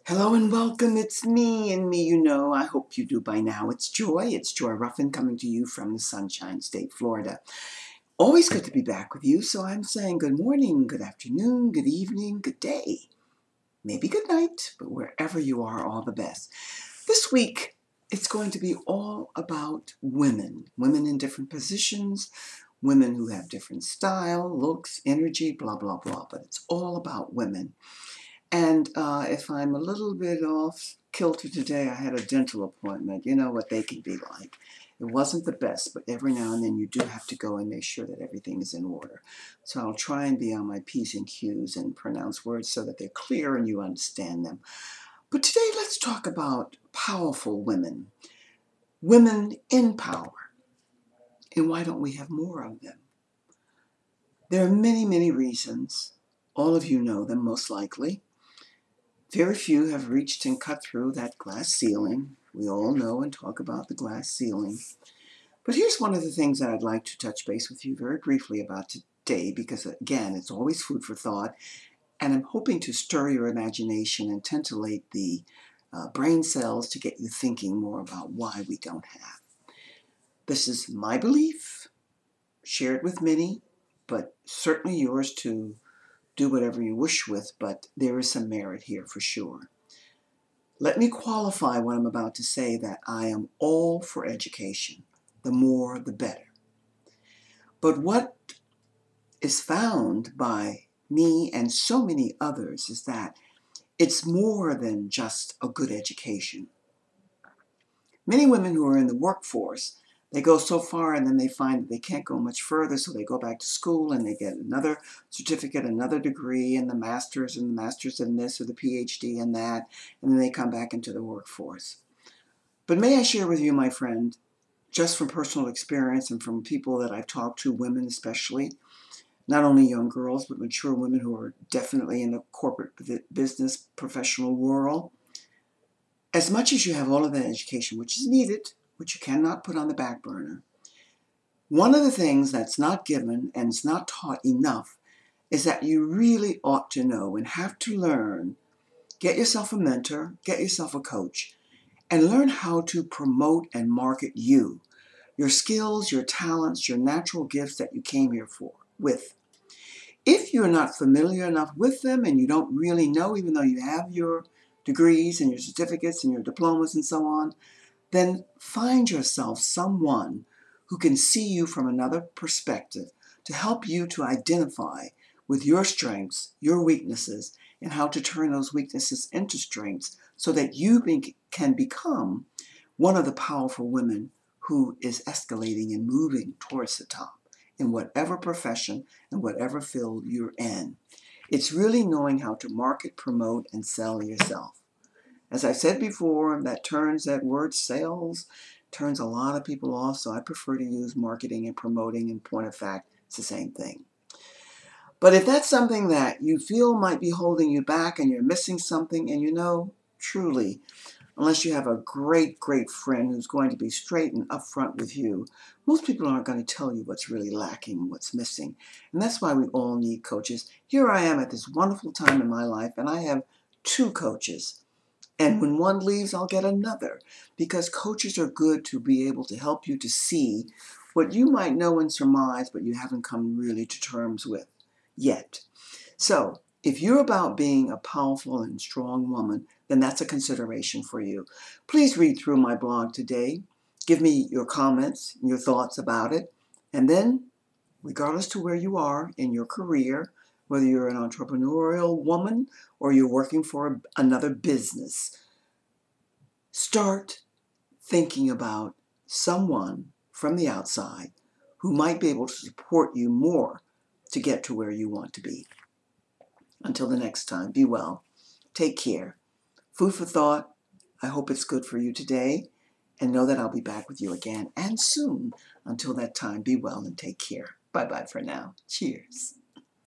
Hello and welcome. It's me, and me you know. I hope you do by now. It's Joy. It's Joy Ruffin coming to you from the Sunshine State, Florida. Always good to be back with you. So I'm saying good morning, good afternoon, good evening, good day, maybe good night, but wherever you are, all the best. This week, it's going to be all about women. Women in different positions, women who have different style, looks, energy, blah, blah, blah. But it's all about women. And if I'm a little bit off kilter today, I had a dental appointment. You know what they can be like. It wasn't the best, but every now and then you do have to go and make sure that everything is in order. So I'll try and be on my P's and Q's and pronounce words so that they're clear and you understand them. But today let's talk about powerful women. Women in power. And why don't we have more of them? There are many, many reasons. All of you know them most likely. Very few have reached and cut through that glass ceiling. We all know and talk about the glass ceiling. But here's one of the things that I'd like to touch base with you very briefly about today, because again, it's always food for thought, and I'm hoping to stir your imagination and titillate the brain cells to get you thinking more about why we don't have. This is my belief, shared with many, but certainly yours to do whatever you wish with, but there is some merit here for sure. Let me qualify what I'm about to say, that I am all for education. The more, the better. But what is found by me and so many others is that it's more than just a good education. Many women who are in the workforce, they go so far and then they find that they can't go much further, so they go back to school and they get another certificate, another degree, and the master's in this or the PhD in that, and then they come back into the workforce. But may I share with you, my friend, just from personal experience and from people that I've talked to, women especially, not only young girls, but mature women who are definitely in the corporate business professional world, as much as you have all of that education, which is needed, which you cannot put on the back burner, one of the things that's not given and is not taught enough is that you really ought to know and have to learn. Get yourself a mentor, get yourself a coach, and learn how to promote and market you, your skills, your talents, your natural gifts that you came here with. If you're not familiar enough with them and you don't really know, even though you have your degrees and your certificates and your diplomas and so on, then find yourself someone who can see you from another perspective to help you to identify with your strengths, your weaknesses, and how to turn those weaknesses into strengths so that you can become one of the powerful women who is escalating and moving towards the top in whatever profession and whatever field you're in. It's really knowing how to market, promote, and sell yourself. As I said before, that word sales turns a lot of people off, so I prefer to use marketing and promoting. In point of fact, it's the same thing. But if that's something that you feel might be holding you back and you're missing something, and you know, truly, unless you have a great, great friend who's going to be straight and upfront with you, most people aren't going to tell you what's really lacking, what's missing. And that's why we all need coaches. Here I am at this wonderful time in my life, and I have 2 coaches. And when one leaves, I'll get another, because coaches are good to be able to help you to see what you might know and surmise, but you haven't come really to terms with yet. So if you're about being a powerful and strong woman, then that's a consideration for you. Please read through my blog today. Give me your comments, your thoughts about it. And then, regardless to where you are in your career, whether you're an entrepreneurial woman or you're working for another business, start thinking about someone from the outside who might be able to support you more to get to where you want to be. Until the next time, be well. Take care. Food for thought. I hope it's good for you today. And know that I'll be back with you again and soon. Until that time, be well and take care. Bye-bye for now. Cheers.